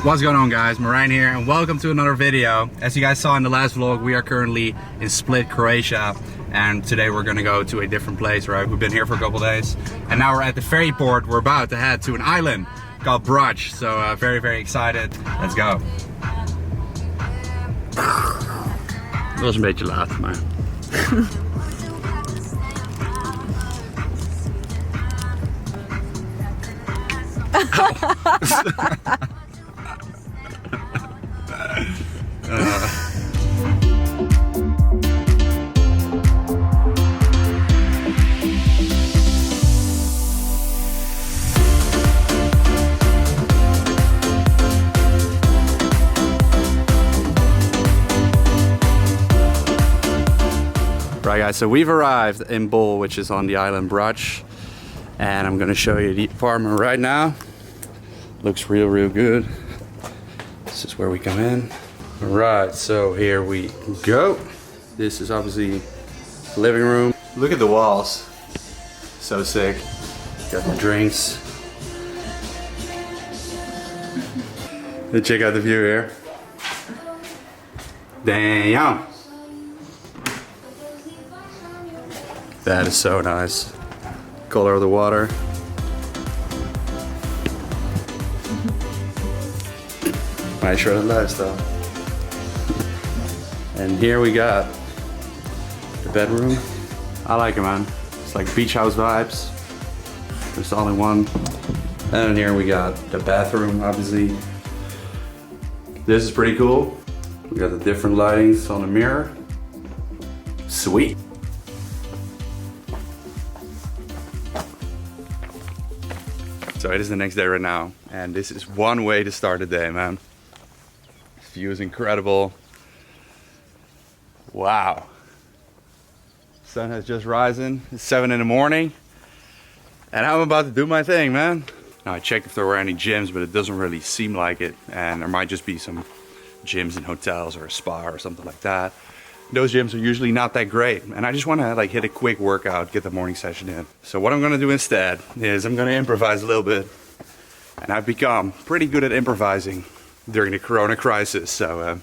What's going on, guys? Merijn here and welcome to another video. As you guys saw in the last vlog, we are currently in Split, Croatia, and today we're gonna go to a different place, right? We've been here for a couple days and now we're at the ferry port. We're about to head to an island called Brač, so very excited. Let's go. Dat was een beetje laat, maar... Right, guys, so we've arrived in Bol, which is on the island Brač, and I'm gonna show you the apartment right now. Looks real good. This is where we come in. All right, so here we go. This is obviously the living room. Look at the walls, so sick. Got my drinks. And check out the view here. Damn. That is so nice. Color of the water. Nice shredded lifestyle. And here we got the bedroom. I like it, man. It's like beach house vibes. There's all in one. And here we got the bathroom, obviously. This is pretty cool. We got the different lightings on the mirror. Sweet. So it is the next day right now, and this is one way to start the day, man. This view is incredible. Wow. Sun has just risen. It's 7 in the morning, and I'm about to do my thing, man. Now I checked if there were any gyms, but it doesn't really seem like it, and there might just be some gyms in hotels or a spa or something like that. Those gyms are usually not that great, and I just want to like hit a quick workout, get the morning session in. So what I'm going to do instead is I'm going to improvise a little bit, and I've become pretty good at improvising during the Corona crisis. So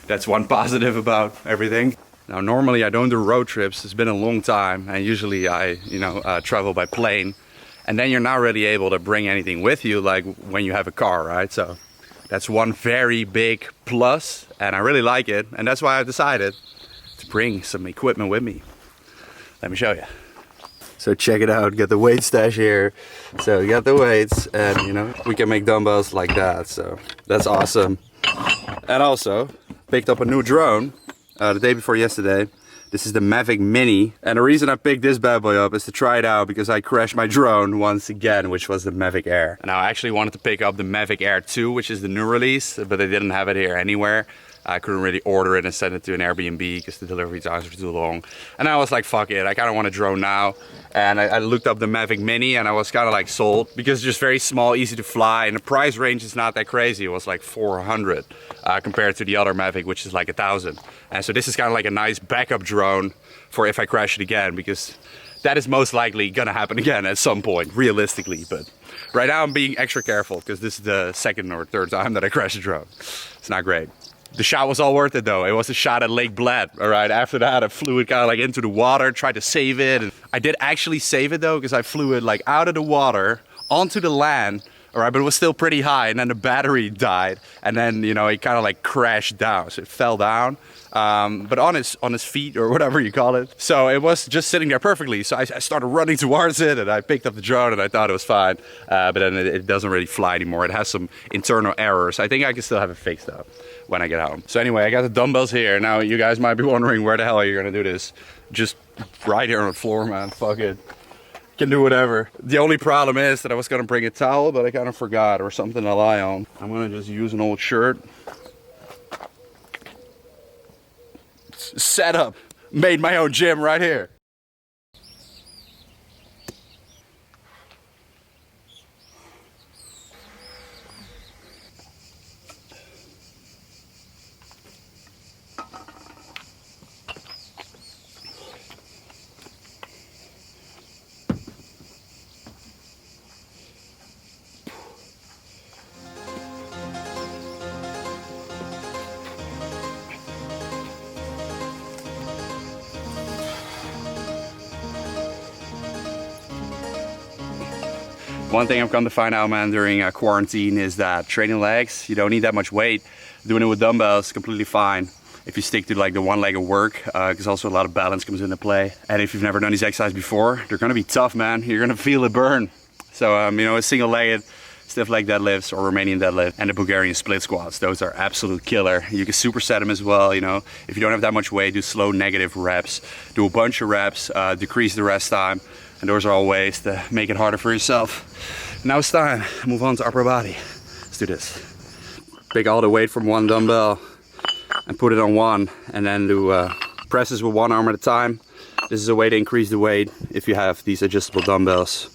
that's one positive about everything. Now normally I don't do road trips. It's been a long time, and usually I travel by plane, and then you're not really able to bring anything with you like when you have a car, right? So that's one very big plus, and I really like it, and that's why I decided to bring some equipment with me. Let me show you. So check it out, got the weight stash here. So you got the weights, and we can make dumbbells like that, so that's awesome. And also picked up a new drone the day before yesterday. This is the Mavic Mini, and the reason I picked this bad boy up is to try it out because I crashed my drone once again, which was the Mavic Air. And I actually wanted to pick up the Mavic Air 2, which is the new release, but they didn't have it here anywhere. I couldn't really order it and send it to an Airbnb because the delivery times were too long. And I was like, fuck it, I kind of want a drone now. And I looked up the Mavic Mini, and I was kind of like sold because it's just very small, easy to fly, and the price range is not that crazy. It was like 400 compared to the other Mavic, which is like 1,000. And so this is kind of like a nice backup drone for if I crash it again, because that is most likely gonna happen again at some point, realistically. But right now I'm being extra careful because this is the second or third time that I crashed a drone. It's not great. The shot was all worth it though. It was a shot at Lake Bled. All right, after that I flew it kind of like into the water, tried to save it. And I did actually save it though, because I flew it like out of the water onto the land. All right, but it was still pretty high, and then the battery died, and then it kind of like crashed down, so it fell down, but on his feet or whatever you call it. So it was just sitting there perfectly. So I started running towards it, and I picked up the drone, and I thought it was fine, but then it doesn't really fly anymore. It has some internal errors. I think I can still have it fixed up when I get home. So anyway, I got the dumbbells here. Now you guys might be wondering where the hell are you gonna do this? Just right here on the floor, man. Fuck it. Can do whatever. The only problem is that I was gonna bring a towel, but I kind of forgot, or something to lie on. I'm gonna just use an old shirt. Set up. Made my own gym right here. One thing I've come to find out, man, during quarantine is that training legs, you don't need that much weight. Doing it with dumbbells is completely fine if you stick to like the one leg of work, because also a lot of balance comes into play. And if you've never done these exercises before, they're gonna be tough, man. You're gonna feel it burn. So, you know, a single-legged stiff leg deadlifts or Romanian deadlift and the Bulgarian split squats, those are absolute killer. You can superset them as well, you know. If you don't have that much weight, do slow negative reps. Do a bunch of reps, decrease the rest time. And those are all ways to make it harder for yourself. Now it's time to move on to upper body. Let's do this. Pick all the weight from one dumbbell and put it on one, and then do presses with one arm at a time. This is a way to increase the weight if you have these adjustable dumbbells.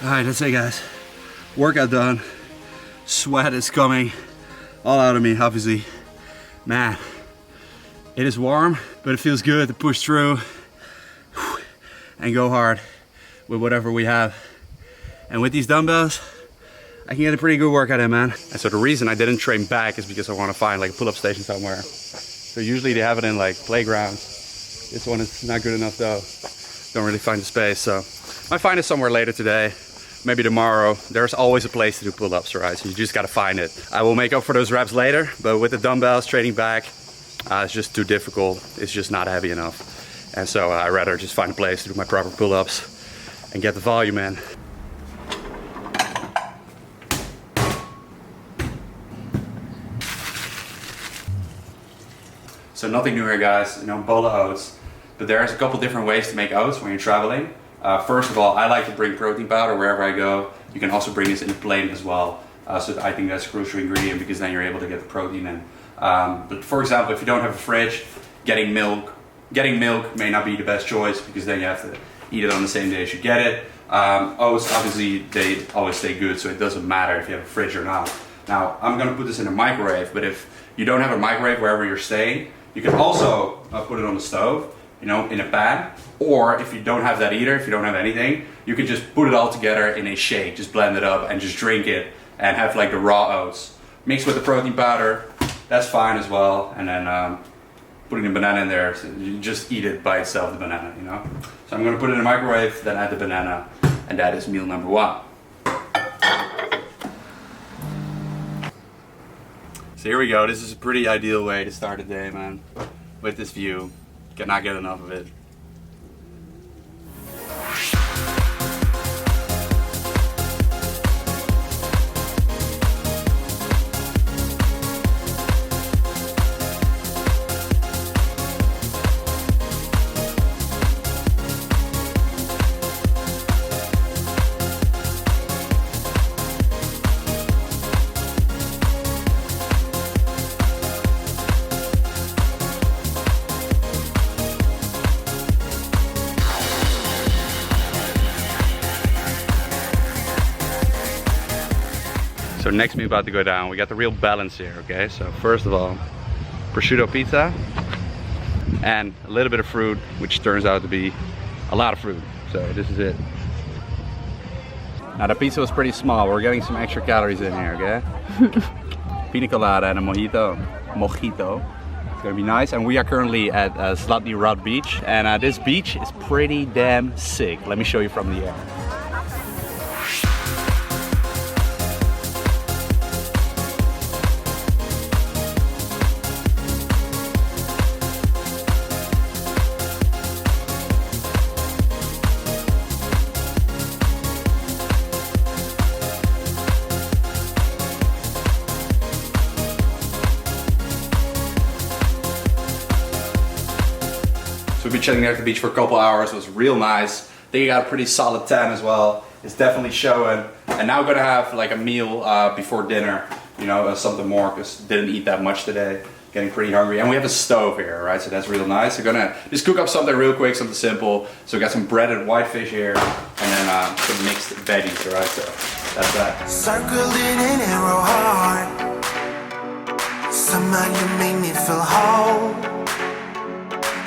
Alright, that's it, guys. Workout done. Sweat is coming all out of me, obviously. Man, it is warm, but it feels good to push through and go hard with whatever we have. And with these dumbbells, I can get a pretty good workout in, man. And so the reason I didn't train back is because I want to find like a pull-up station somewhere. So usually they have it in like playgrounds. This one is not good enough though. Don't really find the space, so I might find it somewhere later today. Maybe tomorrow. There's always a place to do pull-ups, right? So you just gotta find it. I will make up for those reps later, but with the dumbbells, training back, it's just too difficult. It's just not heavy enough. And so I'd rather just find a place to do my proper pull-ups and get the volume in. So nothing new here, guys, you know, bowl of oats. But there's a couple different ways to make oats when you're traveling. First of all, I like to bring protein powder wherever I go. You can also bring this in a plane as well. So I think that's a crucial ingredient because then you're able to get the protein in. But for example, if you don't have a fridge, getting milk may not be the best choice because then you have to eat it on the same day as you get it. Oats, obviously, they always stay good, so it doesn't matter if you have a fridge or not. Now, I'm gonna put this in a microwave, but if you don't have a microwave wherever you're staying, you can also put it on the stove, you know, in a pan. Or if you don't have that either, if you don't have anything, you can just put it all together in a shake, just blend it up and just drink it and have like the raw oats. Mixed with the protein powder, that's fine as well. And then putting the banana in there, so you just eat it by itself, the banana, you know. So I'm gonna put it in the microwave, then add the banana, and that is meal number one. So here we go, this is a pretty ideal way to start the day, man. With this view, cannot get enough of it. So next we're about to go down, we got the real balance here, okay? So first of all, prosciutto pizza and a little bit of fruit, which turns out to be a lot of fruit. So this is it. Now the pizza was pretty small, we're getting some extra calories in here, okay? Pina colada and a mojito. It's gonna be nice. And we are currently at Zlatni Rat Beach, and this beach is pretty damn sick. Let me show you from the air. So we've been chilling there at the beach for a couple hours. It was real nice. I think I got a pretty solid tan as well. It's definitely showing. And now we're gonna have like a meal before dinner, you know, something more, because didn't eat that much today. Getting pretty hungry. And we have a stove here, right? So that's real nice. We're gonna just cook up something real quick, something simple. So we got some breaded whitefish here, and then some mixed veggies, right? So that's that. Circled in an arrow heart. Somehow you make me feel whole.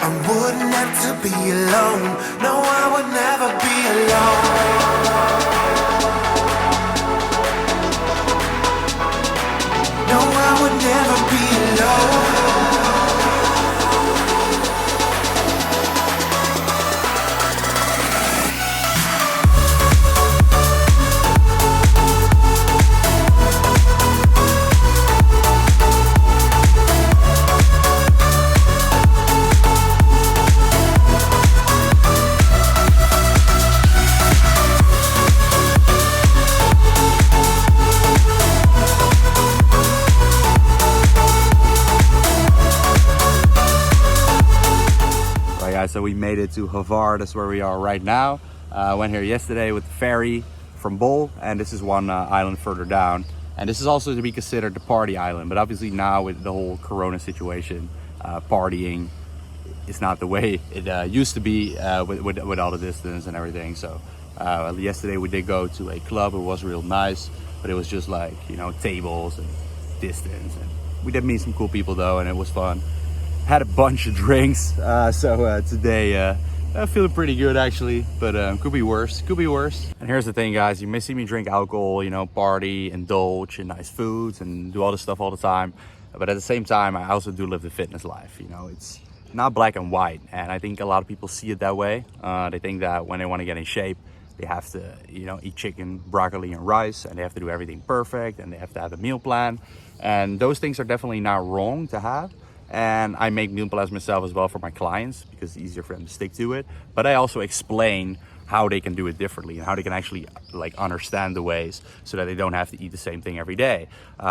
I wouldn't have to be alone. No, I would never be alone. No, I would never be alone. So we made it to Hvar, that's where we are right now. Went here yesterday with the ferry from Bol, and this is one island further down. And this is also to be considered the party island, but obviously now with the whole Corona situation, partying is not the way it used to be with all the distance and everything. So yesterday we did go to a club. It was real nice, but it was just like, you know, tables and distance. And we did meet some cool people though, and it was fun. Had a bunch of drinks, so today I'm feeling pretty good actually, but could be worse, could be worse. And here's the thing, guys, you may see me drink alcohol, you know, party, indulge in nice foods and do all this stuff all the time, but at the same time I also do live the fitness life. You know, it's not black and white, and I think a lot of people see it that way. They think that when they want to get in shape, they have to, you know, eat chicken, broccoli and rice, and they have to do everything perfect, and they have to have a meal plan, and those things are definitely not wrong to have. And I make meal plans myself as well for my clients because it's easier for them to stick to it. But I also explain how they can do it differently and how they can actually like understand the ways so that they don't have to eat the same thing every day.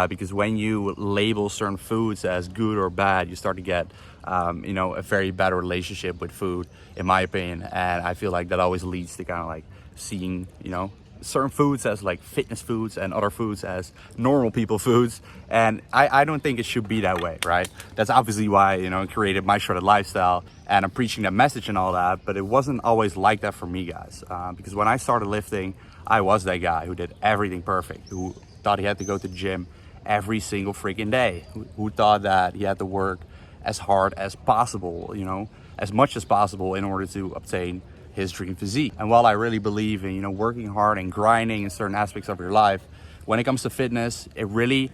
Because when you label certain foods as good or bad, you start to get, you know, a very bad relationship with food, in my opinion. And I feel like that always leads to kind of like seeing, you know, certain foods as like fitness foods and other foods as normal people foods, and I don't think it should be that way, right? That's obviously why, you know, I created My Shredded Lifestyle, and I'm preaching that message and all that, but it wasn't always like that for me, guys, because when I started lifting, I was that guy who did everything perfect, who thought he had to go to the gym every single freaking day, who thought that he had to work as hard as possible, you know, as much as possible in order to obtain his dream physique. And while I really believe in, you know, working hard and grinding in certain aspects of your life, when it comes to fitness, it really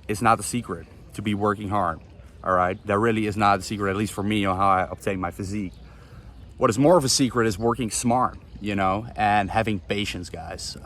is not the secret to be working hard. All right, that really is not the secret, at least for me, on how I obtain my physique. What is more of a secret is working smart, you know, and having patience, guys.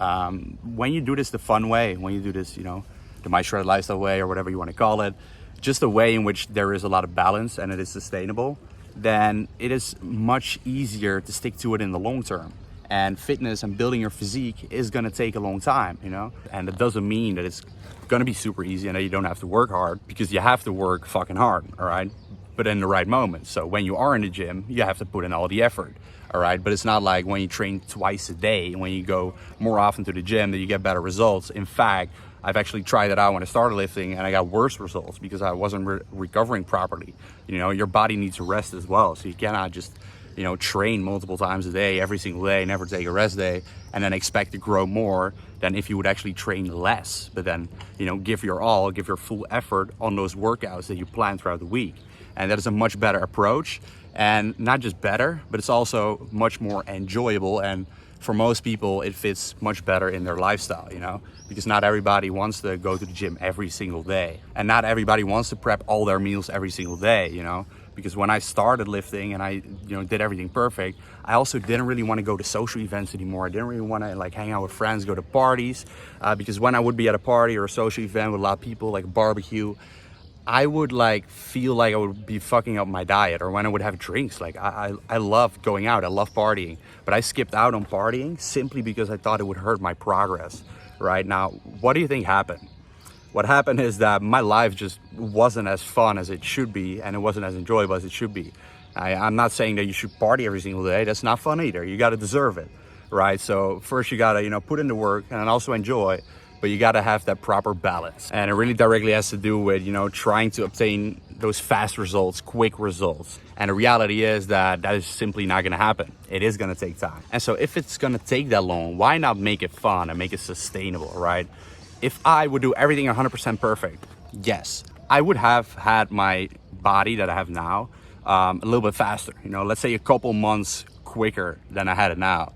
When you do this the fun way, when you do this, you know, the My Shredded Lifestyle way, or whatever you want to call it, just a way in which there is a lot of balance and it is sustainable, then it is much easier to stick to it in the long term. And fitness and building your physique is gonna take a long time, you know? And it doesn't mean that it's gonna be super easy and that you don't have to work hard, because you have to work fucking hard, all right? But in the right moment. So when you are in the gym, you have to put in all the effort, all right? But it's not like when you train twice a day, when you go more often to the gym, that you get better results. In fact, I've actually tried it out when I started lifting, and I got worse results because I wasn't recovering properly. You know, your body needs to rest as well. So you cannot just, you know, train multiple times a day, every single day, never take a rest day, and then expect to grow more than if you would actually train less, but then, you know, give your all, give your full effort on those workouts that you plan throughout the week. And that is a much better approach, and not just better, but it's also much more enjoyable. And for most people, it fits much better in their lifestyle, you know, because not everybody wants to go to the gym every single day, and not everybody wants to prep all their meals every single day, you know. Because when I started lifting and I, you know, did everything perfect, I also didn't really want to go to social events anymore. I didn't really want to like hang out with friends, go to parties, because when I would be at a party or a social event with a lot of people, like a barbecue, I would like feel like I would be fucking up my diet. Or when I would have drinks, like I love going out, I love partying, but I skipped out on partying simply because I thought it would hurt my progress. Right now, what do you think happened? what happened is that my life just wasn't as fun as it should be, and it wasn't as enjoyable as it should be. I'm not saying that you should party every single day. That's not fun either. You got to deserve it, right? So first you got to, you know, put in the work and also enjoy, but you got to have that proper balance. And it really directly has to do with, you know, trying to obtain those fast results, quick results. And the reality is that that is simply not going to happen. It is going to take time. And so if it's going to take that long, why not make it fun and make it sustainable, right? If I would do everything 100% perfect, yes, I would have had my body that I have now a little bit faster. You know, let's say a couple months quicker than I had it now.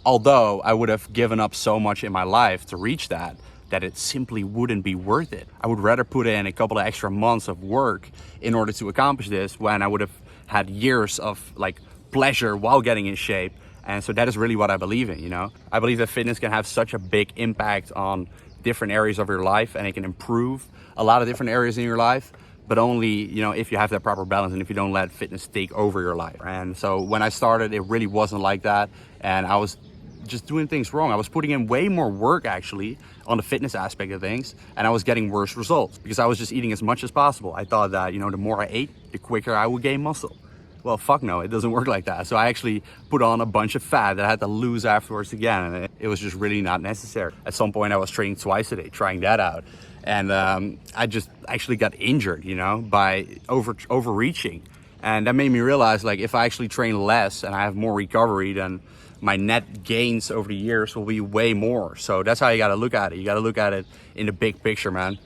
Although I would have given up so much in my life to reach that it simply wouldn't be worth it. I would rather put in a couple of extra months of work in order to accomplish this, when I would have had years of like pleasure while getting in shape. And so that is really what I believe in, you know. I believe that fitness can have such a big impact on different areas of your life, and it can improve a lot of different areas in your life, but only, you know, if you have that proper balance and if you don't let fitness take over your life. And so when I started, it really wasn't like that, and I was just doing things wrong. I was putting in way more work actually on the fitness aspect of things, and I was getting worse results because I was just eating as much as possible. I thought that, you know, the more I ate, the quicker I would gain muscle. Well, fuck no, it doesn't work like that. So I actually put on a bunch of fat that I had to lose afterwards again, and it was just really not necessary. At some point I was training twice a day, trying that out. And I just actually got injured, you know, by overreaching. And that made me realize, like, if I actually train less and I have more recovery, then my net gains over the years will be way more. So that's how you got to look at it. You got to look at it in the big picture, man.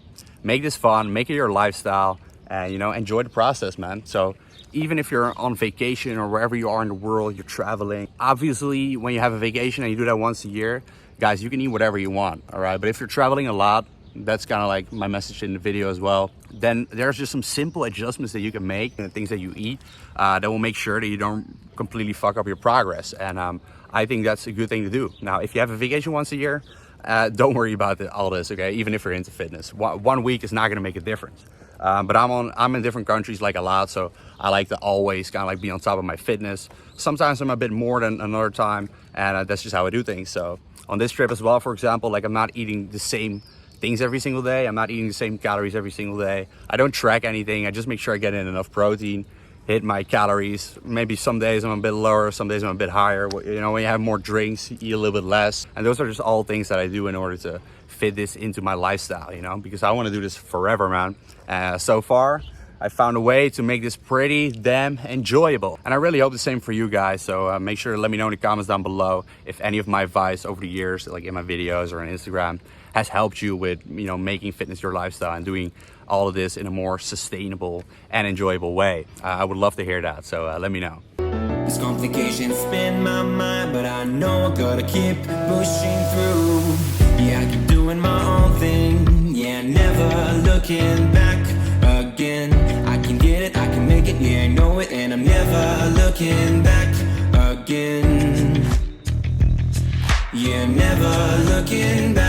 Make this fun, make it your lifestyle, and, you know, enjoy the process, man. So even if you're on vacation or wherever you are in the world, you're traveling, obviously when you have a vacation and you do that once a year, guys, you can eat whatever you want, all right? But if you're traveling a lot, that's kind of like my message in the video as well, then there's just some simple adjustments that you can make and the things that you eat that will make sure that you don't completely fuck up your progress. And I think that's a good thing to do. Now, if you have a vacation once a year, don't worry about all this, okay? Even if you're into fitness, 1 week is not gonna make a difference. But I'm in different countries like a lot, so I like to always kind of like be on top of my fitness. Sometimes I'm a bit more than another time, and that's just how I do things. So on this trip as well, for example, like I'm not eating the same things every single day. I'm not eating the same calories every single day. I don't track anything. I just make sure I get in enough protein, hit my calories. Maybe some days I'm a bit lower, some days I'm a bit higher. You know, when you have more drinks, you eat a little bit less. And those are just all things that I do in order to fit this into my lifestyle, you know, because I want to do this forever, man. So far, I found a way to make this pretty damn enjoyable. And I really hope the same for you guys. So make sure to let me know in the comments down below if any of my advice over the years, like in my videos or on Instagram, has helped you with, you know, making fitness your lifestyle and doing all of this in a more sustainable and enjoyable way. I would love to hear that. So let me know. These complications spin my mind, but I know I gotta keep pushing through. Yeah, I keep doing my own thing. Yeah, never looking back again. I can get it, I can make it, yeah, I know it, and I'm never looking back again. Yeah, never looking back.